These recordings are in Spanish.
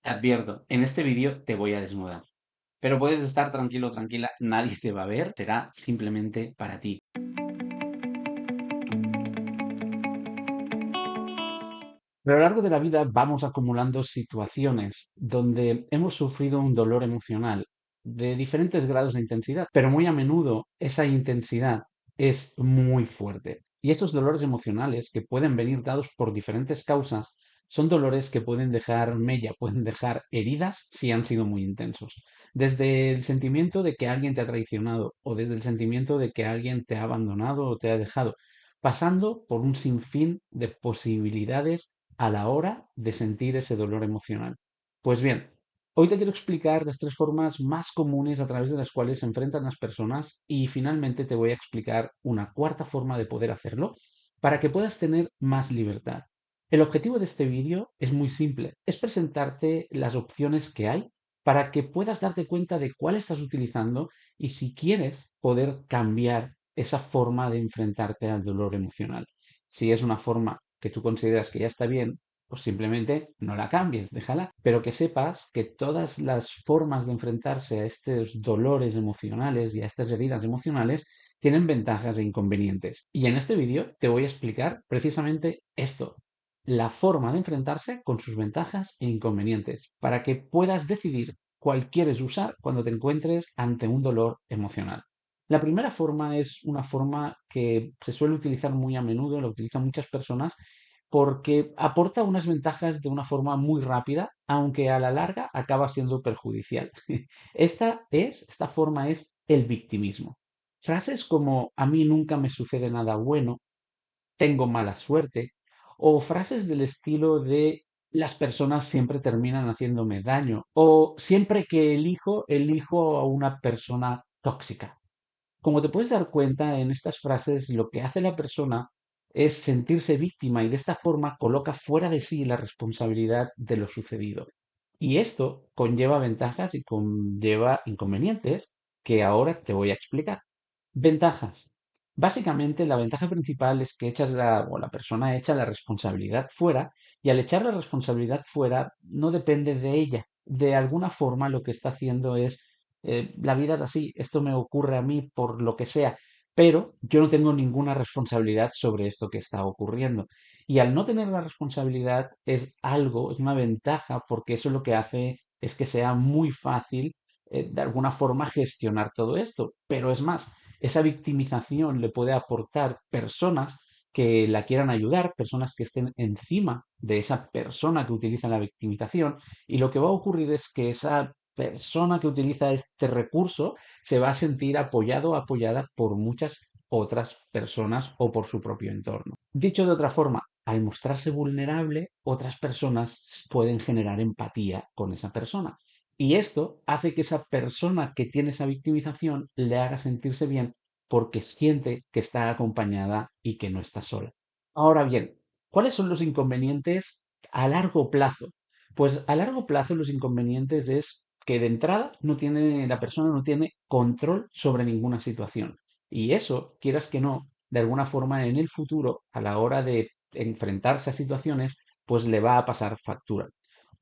Te advierto, en este vídeo te voy a desnudar, pero puedes estar tranquilo, tranquila, nadie te va a ver, será simplemente para ti. A lo largo de la vida vamos acumulando situaciones donde hemos sufrido un dolor emocional de diferentes grados de intensidad, pero muy a menudo esa intensidad es muy fuerte. Y estos dolores emocionales que pueden venir dados por diferentes causas son dolores que pueden dejar mella, pueden dejar heridas si han sido muy intensos. Desde el sentimiento de que alguien te ha traicionado o desde el sentimiento de que alguien te ha abandonado o te ha dejado, pasando por un sinfín de posibilidades a la hora de sentir ese dolor emocional. Pues bien, hoy te quiero explicar las tres formas más comunes a través de las cuales se enfrentan las personas y finalmente te voy a explicar una cuarta forma de poder hacerlo para que puedas tener más libertad. El objetivo de este vídeo es muy simple, es presentarte las opciones que hay para que puedas darte cuenta de cuál estás utilizando y si quieres poder cambiar esa forma de enfrentarte al dolor emocional. Si es una forma que tú consideras que ya está bien, pues simplemente no la cambies, déjala. Pero que sepas que todas las formas de enfrentarse a estos dolores emocionales y a estas heridas emocionales tienen ventajas e inconvenientes. Y en este vídeo te voy a explicar precisamente esto, la forma de enfrentarse con sus ventajas e inconvenientes, para que puedas decidir cuál quieres usar cuando te encuentres ante un dolor emocional. La primera forma es una forma que se suele utilizar muy a menudo, la utilizan muchas personas, porque aporta unas ventajas de una forma muy rápida, aunque a la larga acaba siendo perjudicial. Esta forma es el victimismo. Frases como a mí nunca me sucede nada bueno, tengo mala suerte, o frases del estilo de las personas siempre terminan haciéndome daño, o siempre que elijo a una persona tóxica. Como te puedes dar cuenta, en estas frases lo que hace la persona es sentirse víctima y de esta forma coloca fuera de sí la responsabilidad de lo sucedido. Y esto conlleva ventajas y conlleva inconvenientes que ahora te voy a explicar. Ventajas. Básicamente, la ventaja principal es que la persona echa la responsabilidad fuera y al echar la responsabilidad fuera no depende de ella. De alguna forma lo que está haciendo es, la vida es así, esto me ocurre a mí por lo que sea, pero yo no tengo ninguna responsabilidad sobre esto que está ocurriendo. Y al no tener la responsabilidad es una ventaja porque eso lo que hace es que sea muy fácil, de alguna forma gestionar todo esto. Pero es más, esa victimización le puede aportar personas que la quieran ayudar, personas que estén encima de esa persona que utiliza la victimización, y lo que va a ocurrir es que esa persona que utiliza este recurso se va a sentir apoyado o apoyada por muchas otras personas o por su propio entorno. Dicho de otra forma, al mostrarse vulnerable, otras personas pueden generar empatía con esa persona. Y esto hace que esa persona que tiene esa victimización le haga sentirse bien porque siente que está acompañada y que no está sola. Ahora bien, ¿cuáles son los inconvenientes a largo plazo? Pues a largo plazo los inconvenientes es que de entrada la persona no tiene control sobre ninguna situación. Y eso, quieras que no, de alguna forma en el futuro, a la hora de enfrentarse a situaciones, pues le va a pasar factura.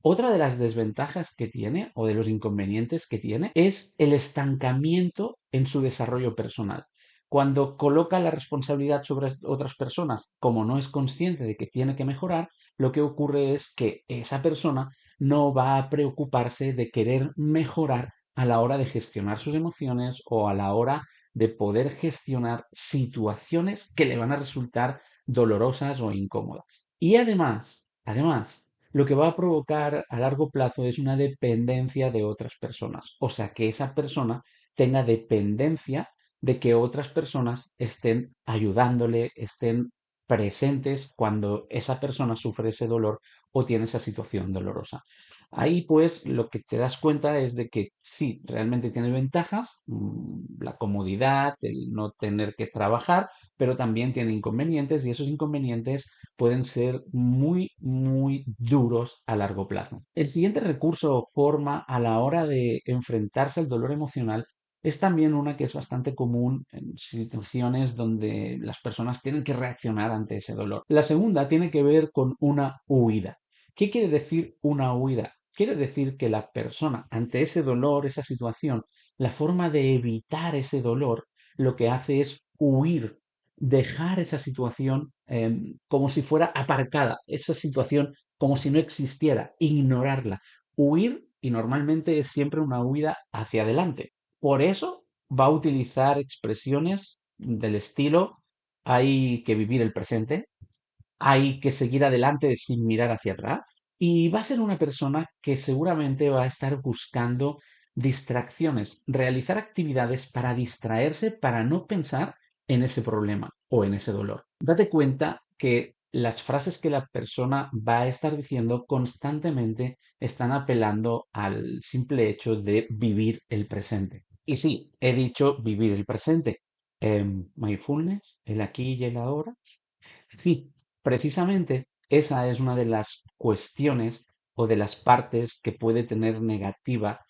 Otra de las desventajas que tiene o de los inconvenientes que tiene es el estancamiento en su desarrollo personal. Cuando coloca la responsabilidad sobre otras personas, como no es consciente de que tiene que mejorar, lo que ocurre es que esa persona no va a preocuparse de querer mejorar a la hora de gestionar sus emociones o a la hora de poder gestionar situaciones que le van a resultar dolorosas o incómodas. Y además, lo que va a provocar a largo plazo es una dependencia de otras personas. O sea, que esa persona tenga dependencia de que otras personas estén ayudándole, estén presentes cuando esa persona sufre ese dolor o tiene esa situación dolorosa. Ahí pues lo que te das cuenta es de que sí, realmente tiene ventajas, la comodidad, el no tener que trabajar, pero también tiene inconvenientes y esos inconvenientes pueden ser muy, muy duros a largo plazo. El siguiente recurso o forma a la hora de enfrentarse al dolor emocional es también una que es bastante común en situaciones donde las personas tienen que reaccionar ante ese dolor. La segunda tiene que ver con una huida. ¿Qué quiere decir una huida? quiere decir que la persona, ante ese dolor, esa situación, la forma de evitar ese dolor, lo que hace es huir, dejar esa situación como si fuera aparcada, esa situación como si no existiera, ignorarla. Huir, y normalmente es siempre una huida hacia adelante. Por eso va a utilizar expresiones del estilo hay que vivir el presente, hay que seguir adelante sin mirar hacia atrás. Y va a ser una persona que seguramente va a estar buscando distracciones, realizar actividades para distraerse, para no pensar en ese problema o en ese dolor. Date cuenta que las frases que la persona va a estar diciendo constantemente están apelando al simple hecho de vivir el presente. Y sí, he dicho vivir el presente. Mindfulness, el aquí y el ahora. Sí, precisamente esa es una de las cuestiones o de las partes que puede tener negativa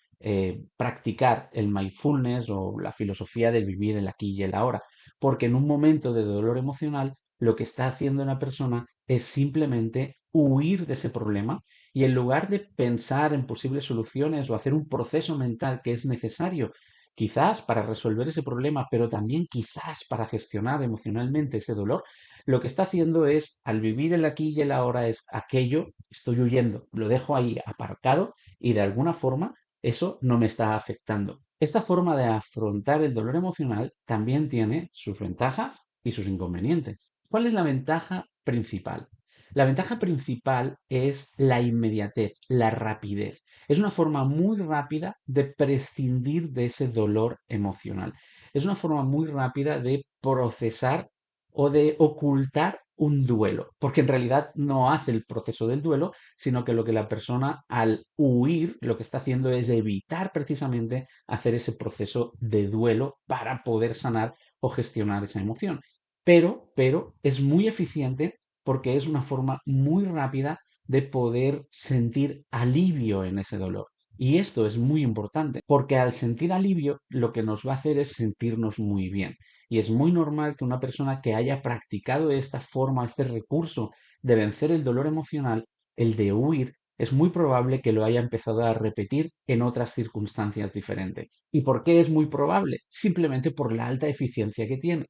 practicar el mindfulness o la filosofía del vivir el aquí y el ahora, porque en un momento de dolor emocional lo que está haciendo una persona es simplemente huir de ese problema y en lugar de pensar en posibles soluciones o hacer un proceso mental que es necesario, quizás para resolver ese problema, pero también quizás para gestionar emocionalmente ese dolor, lo que está haciendo es, al vivir el aquí y el ahora, es aquello, estoy huyendo, lo dejo ahí aparcado y de alguna forma eso no me está afectando. Esta forma de afrontar el dolor emocional también tiene sus ventajas y sus inconvenientes. ¿Cuál es la ventaja principal? La ventaja principal es la inmediatez, la rapidez. Es una forma muy rápida de prescindir de ese dolor emocional. Es una forma muy rápida de procesar o de ocultar un duelo, porque en realidad no hace el proceso del duelo, sino que lo que la persona al huir lo que está haciendo es evitar precisamente hacer ese proceso de duelo para poder sanar o gestionar esa emoción. Pero es muy eficiente porque es una forma muy rápida de poder sentir alivio en ese dolor. Y esto es muy importante, porque al sentir alivio lo que nos va a hacer es sentirnos muy bien. Y es muy normal que una persona que haya practicado esta forma, este recurso de vencer el dolor emocional, el de huir, es muy probable que lo haya empezado a repetir en otras circunstancias diferentes. ¿Y por qué es muy probable? Simplemente por la alta eficiencia que tiene,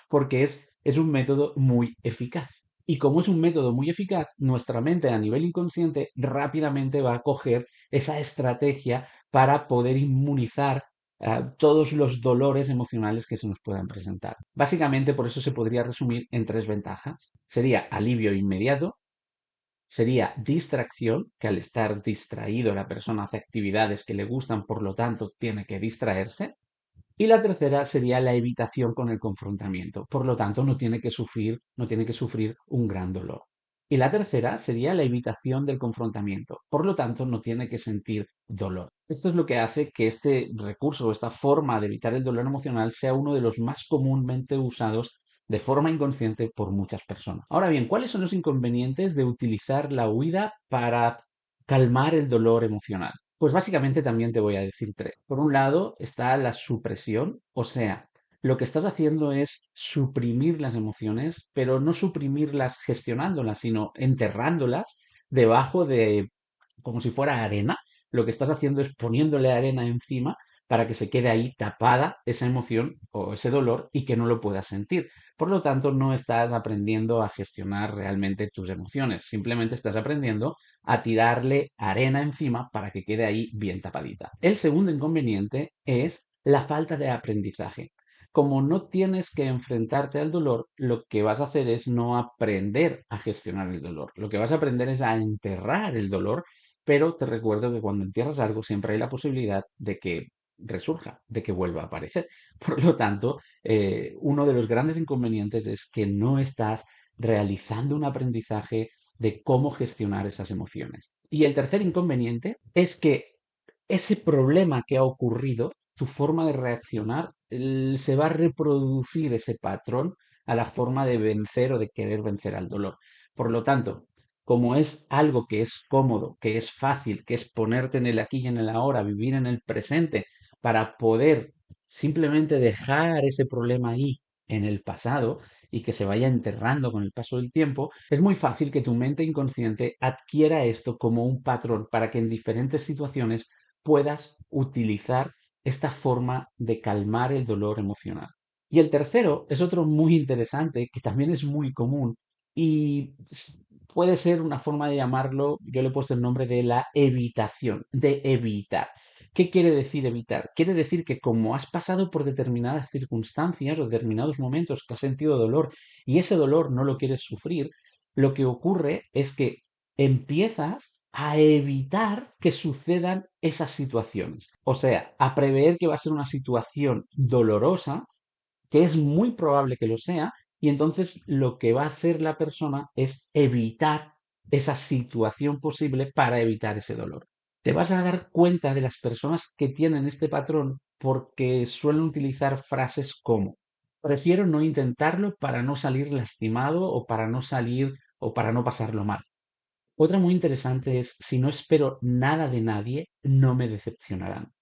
porque es un método muy eficaz. Y como es un método muy eficaz, nuestra mente a nivel inconsciente rápidamente va a coger esa estrategia para poder inmunizar todos los dolores emocionales que se nos puedan presentar. Básicamente, por eso se podría resumir en tres ventajas. Sería alivio inmediato, sería distracción, que al estar distraído la persona hace actividades que le gustan, por lo tanto tiene que distraerse, y la tercera sería la evitación con el confrontamiento. Por lo tanto, no tiene que sufrir un gran dolor. Y la tercera sería la evitación del confrontamiento. Por lo tanto, no tiene que sentir dolor. Esto es lo que hace que este recurso o esta forma de evitar el dolor emocional sea uno de los más comúnmente usados de forma inconsciente por muchas personas. Ahora bien, ¿cuáles son los inconvenientes de utilizar la huida para calmar el dolor emocional? Pues básicamente también te voy a decir tres. Por un lado está la supresión, o sea, lo que estás haciendo es suprimir las emociones, pero no suprimirlas gestionándolas, sino enterrándolas debajo de, como si fuera arena. Lo que estás haciendo es poniéndole arena encima para que se quede ahí tapada esa emoción o ese dolor y que no lo puedas sentir. Por lo tanto, no estás aprendiendo a gestionar realmente tus emociones, simplemente estás aprendiendo a tirarle arena encima para que quede ahí bien tapadita. El segundo inconveniente es la falta de aprendizaje. Como no tienes que enfrentarte al dolor, lo que vas a hacer es no aprender a gestionar el dolor. Lo que vas a aprender es a enterrar el dolor, pero te recuerdo que cuando entierras algo siempre hay la posibilidad de que resurja, de que vuelva a aparecer. Por lo tanto, uno de los grandes inconvenientes es que no estás realizando un aprendizaje de cómo gestionar esas emociones. Y el tercer inconveniente es que ese problema que ha ocurrido, tu forma de reaccionar, se va a reproducir ese patrón a la forma de vencer o de querer vencer al dolor. Por lo tanto, como es algo que es cómodo, que es fácil, que es ponerte en el aquí y en el ahora, vivir en el presente, para poder simplemente dejar ese problema ahí en el pasado y que se vaya enterrando con el paso del tiempo, es muy fácil que tu mente inconsciente adquiera esto como un patrón para que en diferentes situaciones puedas utilizar esta forma de calmar el dolor emocional. Y el tercero es otro muy interesante, que también es muy común y puede ser una forma de llamarlo, yo le he puesto el nombre de la evitación, de evitar. ¿Qué quiere decir evitar? Quiere decir que como has pasado por determinadas circunstancias o determinados momentos que has sentido dolor y ese dolor no lo quieres sufrir, lo que ocurre es que empiezas a evitar que sucedan esas situaciones. O sea, a prever que va a ser una situación dolorosa, que es muy probable que lo sea, y entonces lo que va a hacer la persona es evitar esa situación posible para evitar ese dolor. Te vas a dar cuenta de las personas que tienen este patrón porque suelen utilizar frases como prefiero no intentarlo para no salir lastimado o para no salir o para no pasarlo mal. Otra muy interesante es si no espero nada de nadie, no me decepcionarán.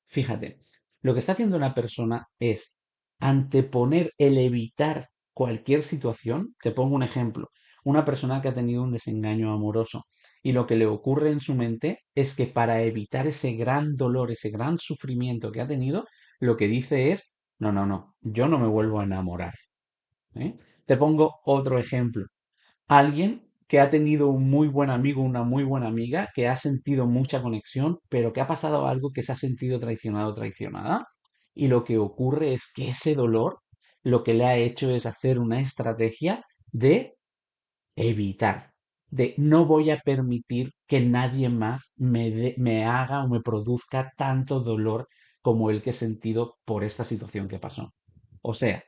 Fíjate, lo que está haciendo una persona es anteponer el evitar cualquier situación. Te pongo un ejemplo. Una persona que ha tenido un desengaño amoroso y lo que le ocurre en su mente es que para evitar ese gran dolor, ese gran sufrimiento que ha tenido, lo que dice es, no, no, no, yo no me vuelvo a enamorar. ¿Eh? Te pongo otro ejemplo. Alguien que ha tenido un muy buen amigo, una muy buena amiga, que ha sentido mucha conexión, pero que ha pasado algo que se ha sentido traicionado o traicionada. Y lo que ocurre es que ese dolor lo que le ha hecho es hacer una estrategia de evitar, de no voy a permitir que nadie más me haga o me produzca tanto dolor como el que he sentido por esta situación que pasó. O sea,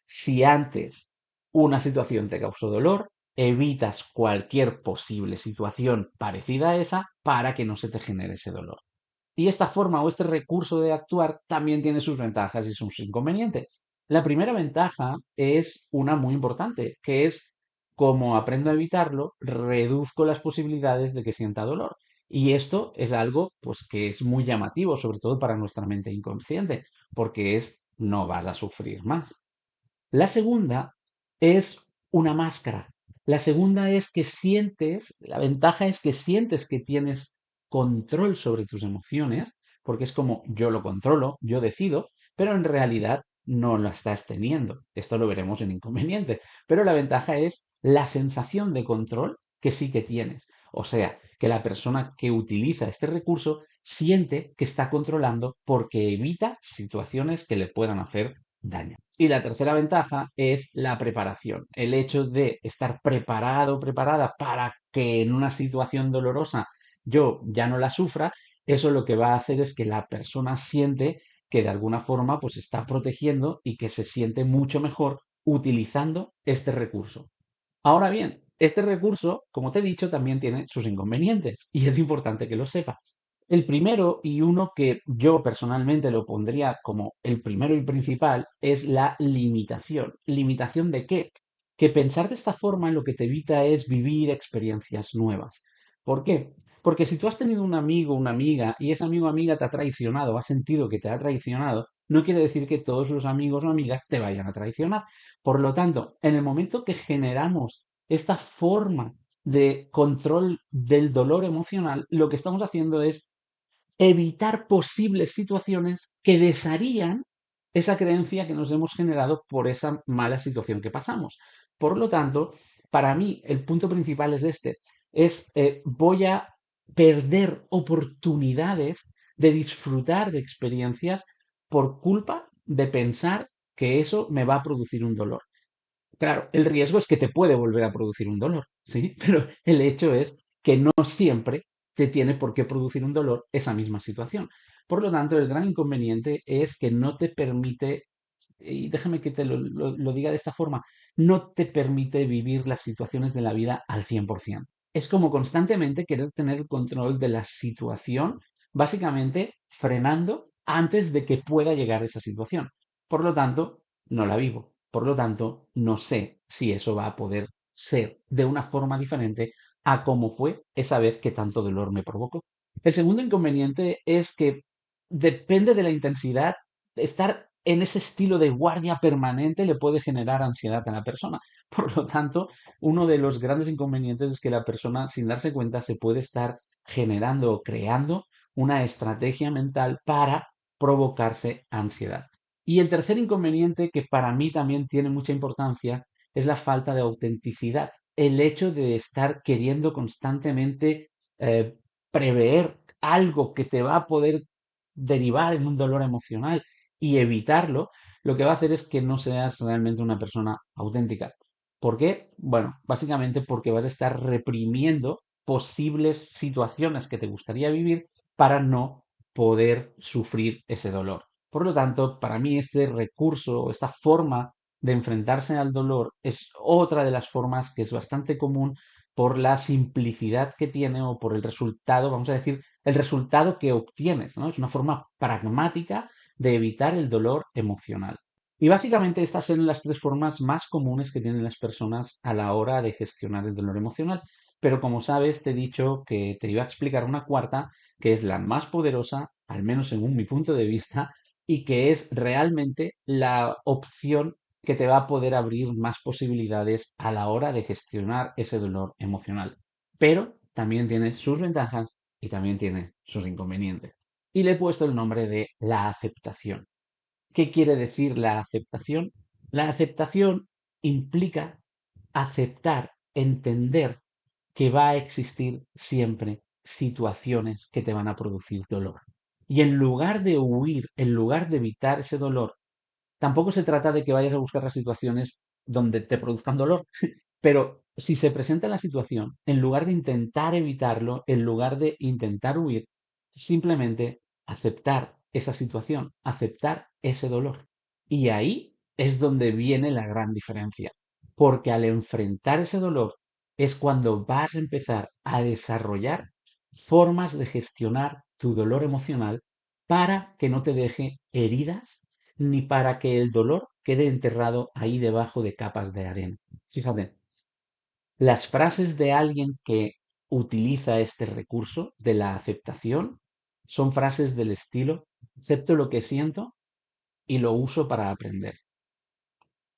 si antes una situación te causó dolor, evitas cualquier posible situación parecida a esa para que no se te genere ese dolor. Y esta forma o este recurso de actuar también tiene sus ventajas y sus inconvenientes. La primera ventaja es una muy importante, que es como aprendo a evitarlo, reduzco las posibilidades de que sienta dolor. Y esto es algo pues que es muy llamativo, sobre todo para nuestra mente inconsciente, porque es no vas a sufrir más. La segunda es una máscara. La segunda es que sientes, la ventaja es que sientes que tienes control sobre tus emociones, porque es como yo lo controlo, yo decido, pero en realidad no lo estás teniendo. Esto lo veremos en inconveniente. Pero la ventaja es la sensación de control que sí que tienes. O sea, que la persona que utiliza este recurso siente que está controlando porque evita situaciones que le puedan hacer daño. Y la tercera ventaja es la preparación. El hecho de estar preparado o preparada para que en una situación dolorosa yo ya no la sufra, eso lo que va a hacer es que la persona siente que de alguna forma pues está protegiendo y que se siente mucho mejor utilizando este recurso. Ahora bien, este recurso, como te he dicho, también tiene sus inconvenientes y es importante que lo sepas. El primero, y uno que yo personalmente lo pondría como el primero y principal, es la limitación. ¿Limitación de qué? Que pensar de esta forma lo que te evita es vivir experiencias nuevas. ¿Por qué? Porque si tú has tenido un amigo, una amiga, y ese amigo o amiga te ha traicionado, has sentido que te ha traicionado, no quiere decir que todos los amigos o amigas te vayan a traicionar. Por lo tanto, en el momento que generamos esta forma de control del dolor emocional, lo que estamos haciendo es evitar posibles situaciones que desharían esa creencia que nos hemos generado por esa mala situación que pasamos. Por lo tanto, para mí el punto principal es este, voy a perder oportunidades de disfrutar de experiencias por culpa de pensar que eso me va a producir un dolor. Claro, el riesgo es que te puede volver a producir un dolor, ¿sí? Pero el hecho es que no siempre te tiene por qué producir un dolor esa misma situación. Por lo tanto, el gran inconveniente es que no te permite, y déjame que te lo diga de esta forma, no te permite vivir las situaciones de la vida al 100%. Es como constantemente querer tener el control de la situación, básicamente frenando antes de que pueda llegar esa situación. Por lo tanto, no la vivo. Por lo tanto, no sé si eso va a poder ser de una forma diferente a como fue esa vez que tanto dolor me provocó. El segundo inconveniente es que depende de la intensidad, estar en ese estilo de guardia permanente le puede generar ansiedad a la persona. Por lo tanto, uno de los grandes inconvenientes es que la persona, sin darse cuenta, se puede estar generando o creando una estrategia mental para provocarse ansiedad. Y el tercer inconveniente, que para mí también tiene mucha importancia, es la falta de autenticidad. El hecho de estar queriendo constantemente eh, prever algo que te va a poder derivar en un dolor emocional y evitarlo, lo que va a hacer es que no seas realmente una persona auténtica. ¿Por qué? Bueno, básicamente porque vas a estar reprimiendo posibles situaciones que te gustaría vivir para no poder sufrir ese dolor. Por lo tanto, para mí este recurso, esta forma de enfrentarse al dolor es otra de las formas que es bastante común por la simplicidad que tiene o por el resultado, vamos a decir, el resultado que obtienes, ¿no? Es una forma pragmática de evitar el dolor emocional. Y básicamente estas son las tres formas más comunes que tienen las personas a la hora de gestionar el dolor emocional. Pero como sabes, te he dicho que te iba a explicar una cuarta, que es la más poderosa, al menos según mi punto de vista, y que es realmente la opción que te va a poder abrir más posibilidades a la hora de gestionar ese dolor emocional. Pero también tiene sus ventajas y también tiene sus inconvenientes. Y le he puesto el nombre de la aceptación. ¿Qué quiere decir la aceptación? La aceptación implica aceptar, entender que va a existir siempre situaciones que te van a producir dolor. Y en lugar de huir, en lugar de evitar ese dolor, tampoco se trata de que vayas a buscar las situaciones donde te produzcan dolor, pero si se presenta la situación, en lugar de intentar evitarlo, en lugar de intentar huir, simplemente aceptar esa situación, aceptar ese dolor. Y ahí es donde viene la gran diferencia, porque al enfrentar ese dolor es cuando vas a empezar a desarrollar formas de gestionar tu dolor emocional para que no te deje heridas ni para que el dolor quede enterrado ahí debajo de capas de arena. Fíjate, las frases de alguien que utiliza este recurso de la aceptación son frases del estilo, acepto lo que siento y lo uso para aprender.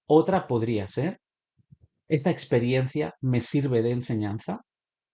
Otra podría ser, esta experiencia me sirve de enseñanza,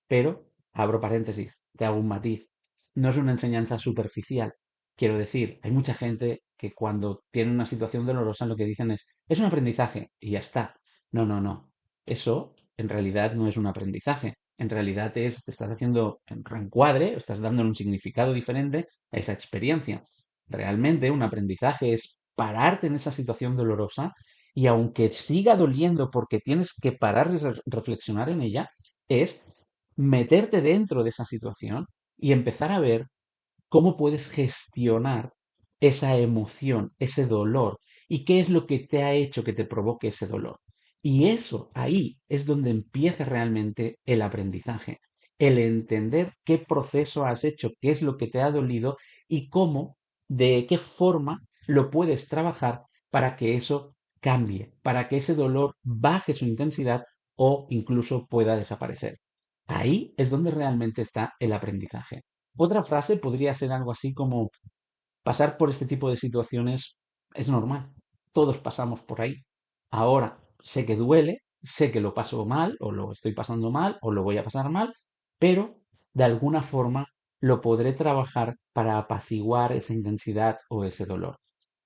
pero, abro paréntesis, te hago un matiz, no es una enseñanza superficial. Quiero decir, hay mucha gente que cuando tiene una situación dolorosa lo que dicen es un aprendizaje y ya está. No, no, no. Eso en realidad no es un aprendizaje. En realidad es, te estás haciendo un reencuadre, estás dando un significado diferente a esa experiencia. Realmente un aprendizaje es pararte en esa situación dolorosa y aunque siga doliendo porque tienes que parar y reflexionar en ella, es meterte dentro de esa situación y empezar a ver cómo puedes gestionar esa emoción, ese dolor y qué es lo que te ha hecho que te provoque ese dolor. Y eso ahí es donde empieza realmente el aprendizaje, el entender qué proceso has hecho, qué es lo que te ha dolido y cómo, de qué forma lo puedes trabajar para que eso cambie, para que ese dolor baje su intensidad o incluso pueda desaparecer. Ahí es donde realmente está el aprendizaje. Otra frase podría ser algo así como pasar por este tipo de situaciones es normal. Todos pasamos por ahí. Ahora sé que duele, sé que lo paso mal o lo estoy pasando mal o lo voy a pasar mal, pero de alguna forma lo podré trabajar para apaciguar esa intensidad o ese dolor.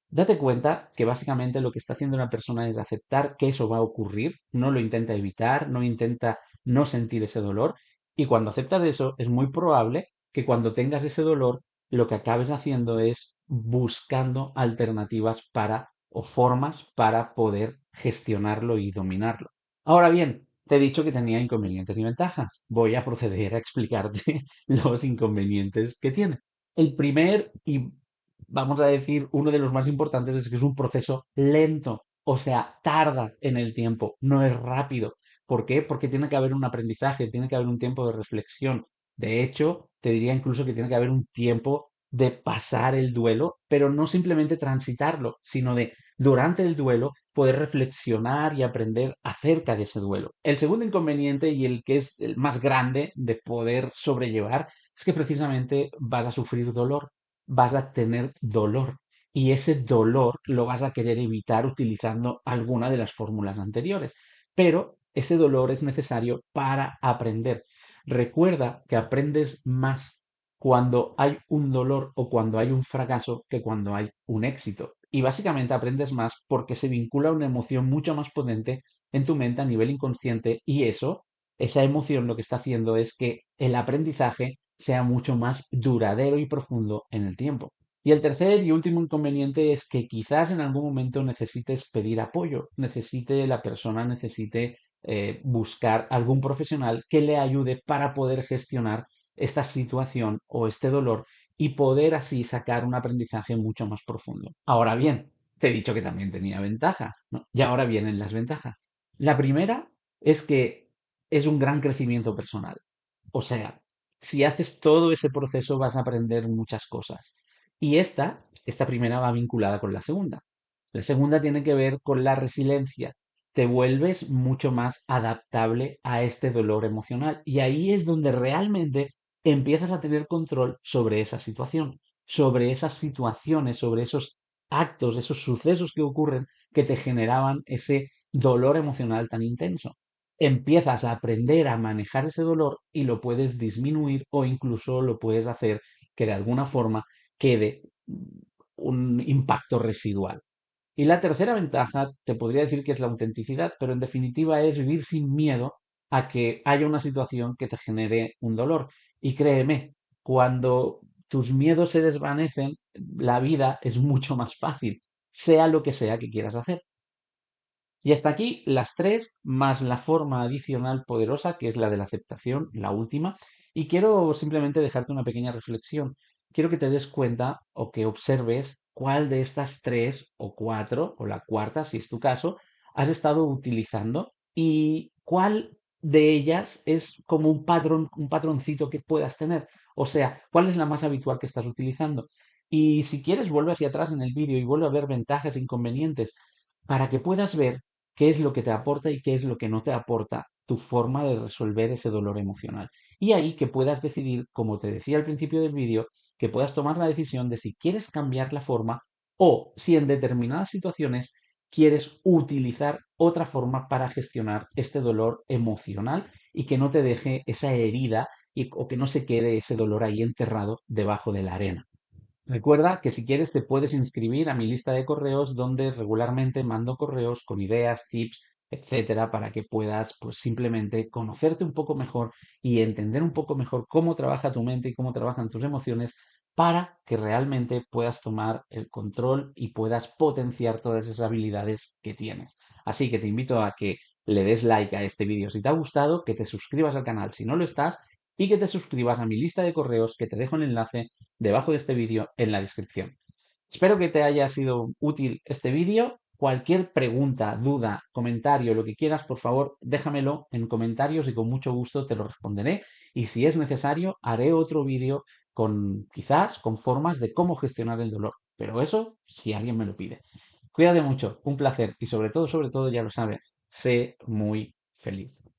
Date cuenta que básicamente lo que está haciendo una persona es aceptar que eso va a ocurrir, no lo intenta evitar, no intenta no sentir ese dolor, y cuando aceptas eso es muy probable que cuando tengas ese dolor lo que acabes haciendo es buscando alternativas para o formas para poder gestionarlo y dominarlo. Ahora bien, te he dicho que tenía inconvenientes y ventajas. Voy a proceder a explicarte los inconvenientes que tiene. El primer y vamos a decir, uno de los más importantes es que es un proceso lento, o sea, tarda en el tiempo, no es rápido. ¿Por qué? Porque tiene que haber un aprendizaje, tiene que haber un tiempo de reflexión. De hecho, te diría incluso que tiene que haber un tiempo de pasar el duelo, pero no simplemente transitarlo, sino de durante el duelo poder reflexionar y aprender acerca de ese duelo. El segundo inconveniente y el que es el más grande de poder sobrellevar es que precisamente vas a sufrir dolor, vas a tener dolor. y ese dolor lo vas a querer evitar utilizando alguna de las fórmulas anteriores. Pero ese dolor es necesario para aprender. Recuerda que aprendes más cuando hay un dolor o cuando hay un fracaso que cuando hay un éxito. Y básicamente aprendes más porque se vincula una emoción mucho más potente en tu mente a nivel inconsciente y esa emoción lo que está haciendo es que el aprendizaje sea mucho más duradero y profundo en el tiempo. Y el tercer y último inconveniente es que quizás en algún momento necesites pedir apoyo, la persona necesite buscar algún profesional que le ayude para poder gestionar esta situación o este dolor y poder así sacar un aprendizaje mucho más profundo. Ahora bien, te he dicho que también tenía ventajas, ¿no? Y ahora vienen las ventajas. La primera es que es un gran crecimiento personal. O sea, si haces todo ese proceso vas a aprender muchas cosas. Y esta primera va vinculada con la segunda. La segunda tiene que ver con la resiliencia. Te vuelves mucho más adaptable a este dolor emocional. Y ahí es donde realmente empiezas a tener control sobre esa situación, sobre esas situaciones, sobre esos actos, esos sucesos que ocurren que te generaban ese dolor emocional tan intenso. Empiezas a aprender a manejar ese dolor y lo puedes disminuir o incluso lo puedes hacer que de alguna forma quede un impacto residual. Y la tercera ventaja, te podría decir que es la autenticidad, pero en definitiva es vivir sin miedo a que haya una situación que te genere un dolor. Y créeme, cuando tus miedos se desvanecen, la vida es mucho más fácil, sea lo que sea que quieras hacer. Y hasta aquí las tres, más la forma adicional poderosa, que es la de la aceptación, la última. Y quiero simplemente dejarte una pequeña reflexión. Quiero que te des cuenta o que observes cuál de estas tres o cuatro, o la cuarta, si es tu caso, has estado utilizando y cuál de ellas es como un patrón, un patroncito que puedas tener. O sea, cuál es la más habitual que estás utilizando. Y si quieres, vuelve hacia atrás en el vídeo y vuelve a ver ventajas e inconvenientes para que puedas ver qué es lo que te aporta y qué es lo que no te aporta tu forma de resolver ese dolor emocional. Y ahí que puedas decidir, como te decía al principio del vídeo, que puedas tomar la decisión de si quieres cambiar la forma o si en determinadas situaciones quieres utilizar otra forma para gestionar este dolor emocional y que no te deje esa herida o que no se quede ese dolor ahí enterrado debajo de la arena. Recuerda que si quieres te puedes inscribir a mi lista de correos donde regularmente mando correos con ideas, tips, etcétera, para que puedas pues simplemente conocerte un poco mejor y entender un poco mejor cómo trabaja tu mente y cómo trabajan tus emociones para que realmente puedas tomar el control y puedas potenciar todas esas habilidades que tienes. Así que te invito a que le des like a este vídeo si te ha gustado, que te suscribas al canal si no lo estás y que te suscribas a mi lista de correos que te dejo el enlace debajo de este vídeo en la descripción. Espero que te haya sido útil este vídeo. Cualquier pregunta, duda, comentario, lo que quieras, por favor, déjamelo en comentarios y con mucho gusto te lo responderé. Y si es necesario, haré otro vídeo con quizás con formas de cómo gestionar el dolor. Pero eso si alguien me lo pide. Cuídate mucho, un placer y sobre todo, ya lo sabes, sé muy feliz.